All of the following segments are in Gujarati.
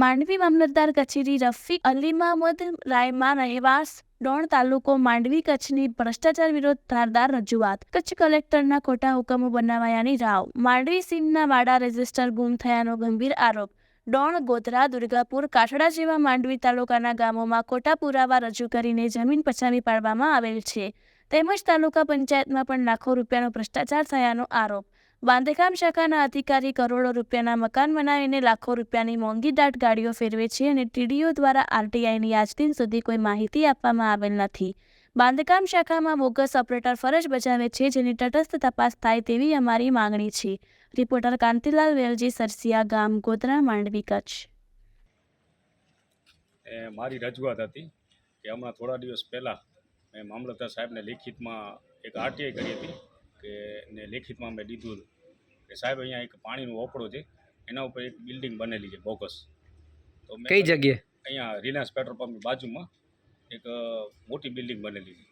માંડવી મામલતદાર કચેરી રફીક અલી મહમદ રાયમાં રહેવાસ ડોણ તાલુકો માંડવી કચ્છની ભ્રષ્ટાચાર વિરોધ ધારદાર રજૂઆત. કચ્છ કલેક્ટરના ખોટા હુકમો બનાવાયાની રાવ. માંડવી સીમના વાડા રજીસ્ટર ગુમ થયાનો ગંભીર આરોપ. ડોણ, ગોધરા, દુર્ગાપુર, કાઠડા જેવા માંડવી તાલુકાના ગામોમાં ખોટા પુરાવા રજૂ કરીને જમીન પચાવી પાડવામાં આવેલ છે. તેમજ તાલુકા પંચાયતમાં પણ લાખો રૂપિયાનો ભ્રષ્ટાચાર થયાનો આરોપ. બાંધકામ શાખાના અધિકારી કરોડો રૂપિયાના મકાન બનાવીને લાખો રૂપિયાની મોંઘી દાટ ગાડીઓ ફેરવે છે અને ટીડીઓ દ્વારા આરટીઆઈની આજ દિન સુધી કોઈ માહિતી આપવામાં આવેલ નથી. બાંધકામ શાખામાં બોગસ ઓપરેટર ફરજ બજાવે છે, જેની તટસ્થ તપાસ થાય તેવી અમારી માંગણી છે. રિપોર્ટર કાંતિલાલ વેલજી, સરસિયા ગામ, ગોધરા, માંડવી, કચ્છ. મારી રજૂઆત હતી કે હમણાં થોડા દિવસ પહેલાં મેં મામલતદાર સાહેબને લેખિતમાં એક આરટીઆઈ કરી હતી કે ને લેખિતમાં મેં દીધું કે સાહેબ અહીંયા એક પાણીનો ઓપડો છે, એના ઉપર એક બિલ્ડિંગ બનેલી છે બોગસ. તો મેં કઈ જગ્યાએ? અહીંયા રિલાયન્સ પેટ્રોલ પંપની બાજુમાં એક મોટી બિલ્ડિંગ બનેલી છે.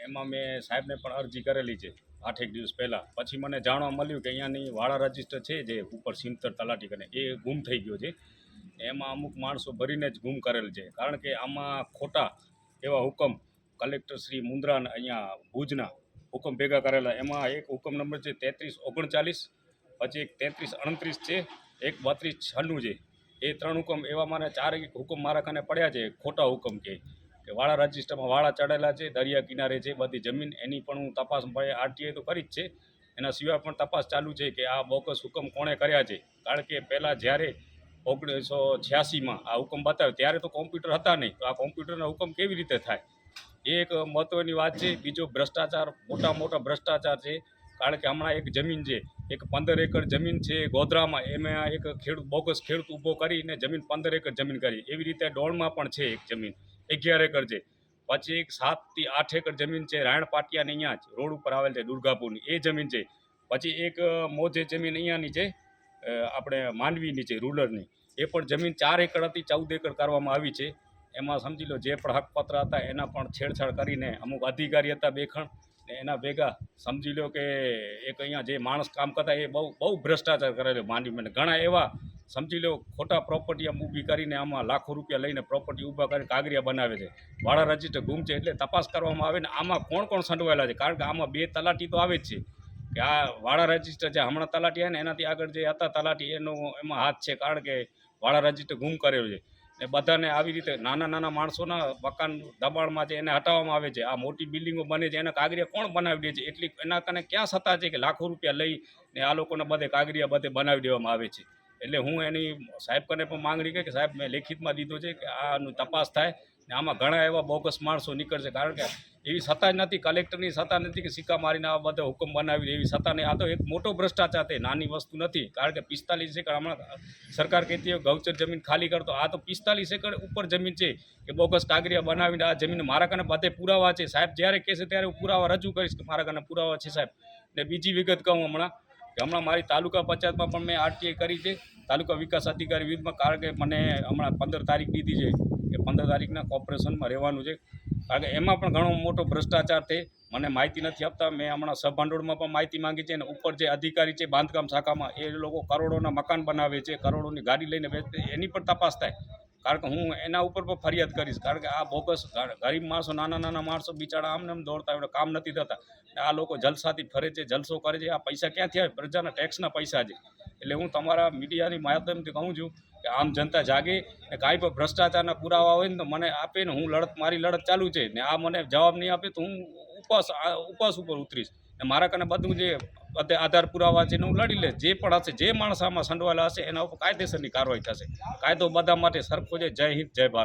એમાં મેં સાહેબને પણ અરજી કરેલી છે 8 દિવસ પહેલાં. પછી મને જાણવા મળ્યું કે અહીંયાની વાળા રજીસ્ટર છે જે ઉપર સિમતર તલાટી કરીને એ ગુમ થઈ ગયો છે. એમાં અમુક માણસો ભરીને જ ગુમ કરેલ છે, કારણ કે આમાં ખોટા એવા હુકમ કલેક્ટર શ્રી મુન્દ્રા અહીંયા ભુજના હુકમ ભેગા કરેલા. એમાં એક હુકમ નંબર છે 3339, પછી એક 3338 છે, એક 3296 છે. એ 3 હુકમ એવા મારે 4 હુકમ મારા કાને પડ્યા છે. ખોટા હુકમ કે વાળા રજીસ્ટરમાં વાળા ચડેલા છે, દરિયા કિનારે છે બધી જમીન. એની પણ હું તપાસ આરટીઆઈ તો કરી જ છે, એના સિવાય પણ તપાસ ચાલુ છે કે આ બોગસ હુકમ કોણે કર્યા છે. કારણ કે પહેલાં જ્યારે 1986માં આ હુકમ બતાવ્યો ત્યારે તો કોમ્પ્યુટર હતા નહીં, તો આ કોમ્પ્યુટરના હુકમ કેવી રીતે થાય? એ એક મહત્ત્વની વાત છે. બીજો ભ્રષ્ટાચાર, મોટા ભ્રષ્ટાચાર છે. કારણ કે હમણાં એક જમીન છે, એક 15 એકર જમીન છે ગોધરામાં, એમાં એક ખેડૂત બોગસ ખેડૂત ઊભો કરીને જમીન 15 એકર જમીન કરી. એવી રીતે ડોળમાં પણ છે એક જમીન 11 એકર છે. પછી એક 7 થી 8 એકર જમીન છે રાયણ પાટિયાની, અહીંયા જ રોડ ઉપર આવેલ છે દુર્ગાપુરની, એ જમીન છે. પછી એક મોજે જમીન અહીંયાની છે આપણે માંડવીની છે રૂરલની, એ પણ જમીન 4 એકર હતી 14 એકર કરવામાં આવી છે. એમાં સમજી લો જે પણ હકપત્ર હતા એના પણ છેડછાડ કરીને અમુક અધિકારી હતા 2 ખણ, ને એના ભેગા સમજી લો કે એક અહીંયા જે માણસ કામ કરતા એ બહુ ભ્રષ્ટાચાર કરેલો માંડવીમાં. ઘણા એવા સમજી લો ખોટા પ્રોપર્ટી આમ ઊભી કરીને આમાં લાખો રૂપિયા લઈને પ્રોપર્ટી ઊભા કરીને કાગરિયા બનાવે છે. વાળા રજીસ્ટર ગુમ છે, એટલે તપાસ કરવામાં આવે ને આમાં કોણ કોણ સંડોવાયેલા છે. કારણ કે આમાં 2 તલાટી તો આવે જ છે કે આ વાળા રજીસ્ટર જે હમણાં તલાટી આવે ને એનાથી આગળ જે હતા તલાટી એનો એમાં હાથ છે, કારણ કે વાળા રજીસ્ટર ગુમ કરેલો છે. ને બધાને આવી રીતે નાના માણસોના મકાન દબાણમાં છે એને હટાવવામાં આવે છે. આ મોટી બિલ્ડિંગો બને છે એના કાગરિયા કોણ બનાવી દે છે? એટલી એના કને ક્યાં સત્તા છે કે લાખો રૂપિયા લઈ ને આ લોકોને બધે કાગરિયા બધે બનાવી દેવામાં આવે છે? એટલે હું એની સાહેબ કને પણ માંગણી કરી કે સાહેબ મેં લેખિતમાં દીધો છે કે આનું તપાસ થાય ને આમાં ઘણા એવા બોગસ માણસો નીકળશે. કારણ કે એવી સત્તા જ નથી, કલેક્ટરની સત્તા નથી કે સિક્કા મારીને આ બધા હુકમ બનાવી એવી સત્તા નહીં. આ તો એક મોટો ભ્રષ્ટાચાર છે, નાની વસ્તુ નથી. કારણ કે 45 એકર હમણાં સરકાર કહેતી હોય ગૌચર જમીન ખાલી કરતો, આ તો 45 એકર ઉપર જમીન છે કે બોગસ કાગરિયા બનાવીને આ જમીન મારા કને બધે પુરાવા છે. સાહેબ જ્યારે કહેશે ત્યારે હું પુરાવા રજૂ કરીશ કે મારા કને પુરાવા છે સાહેબ. ને બીજી વિગત કહું હમણાં મારી તાલુકા પંચાયતમાં પણ મેં આરટીઆઈ કરી છે તાલુકા વિકાસ અધિકારી વિરુદ્ધમાં. કારણ કે મને હમણાં 15 તારીખ દીધી છે કે 15 તારીખના કોર્પોરેશનમાં રહેવાનું છે. કારણ કે એમાં પણ ઘણો મોટો ભ્રષ્ટાચાર છે, મને માહિતી નથી આપતા. મેં હમણાં સબભંડોળમાં પણ માહિતી માંગી છે, અને ઉપર જે અધિકારી છે બાંધકામ શાખામાં એ લોકો કરોડોના મકાન બનાવે છે, કરોડોની ગાડી લઈને વેચે, એની પણ તપાસ થાય. કારણ કે હું એના ઉપર પણ ફરિયાદ કરીશ. કારણ કે આ બોગસ ગરીબ માણસો, નાના માણસો બિચારા આમને આમ દોડતા હોય, કામ નથી થતા. આ લોકો જલસાથી ફરે છે, જલસો કરે છે. આ પૈસા ક્યાંથી આવે? પ્રજાના ટેક્સના પૈસા છે. એટલે હું તમારા મીડિયાની માધ્યમથી કહું છું કે આમ જનતા જાગે ને કાંઈ પણ ભ્રષ્ટાચારના પુરાવા હોય ને તો મને આપે ને હું મારી લડત ચાલુ છે. ને આ મને જવાબ નહીં આપે તો હું ઉપવાસ ઉપર ઉતરીશ. ને મારા કને બધું જે બધે આધાર પુરાવા છે ને હું લડી લઈશ. જે પણ હશે, જે માણસ આમાં સંડવાયેલા હશે એના ઉપર કાયદેસરની કાર્યવાહી થશે. કાયદો બધા માટે સરખો છે. જય હિન્દ, જય ભારત.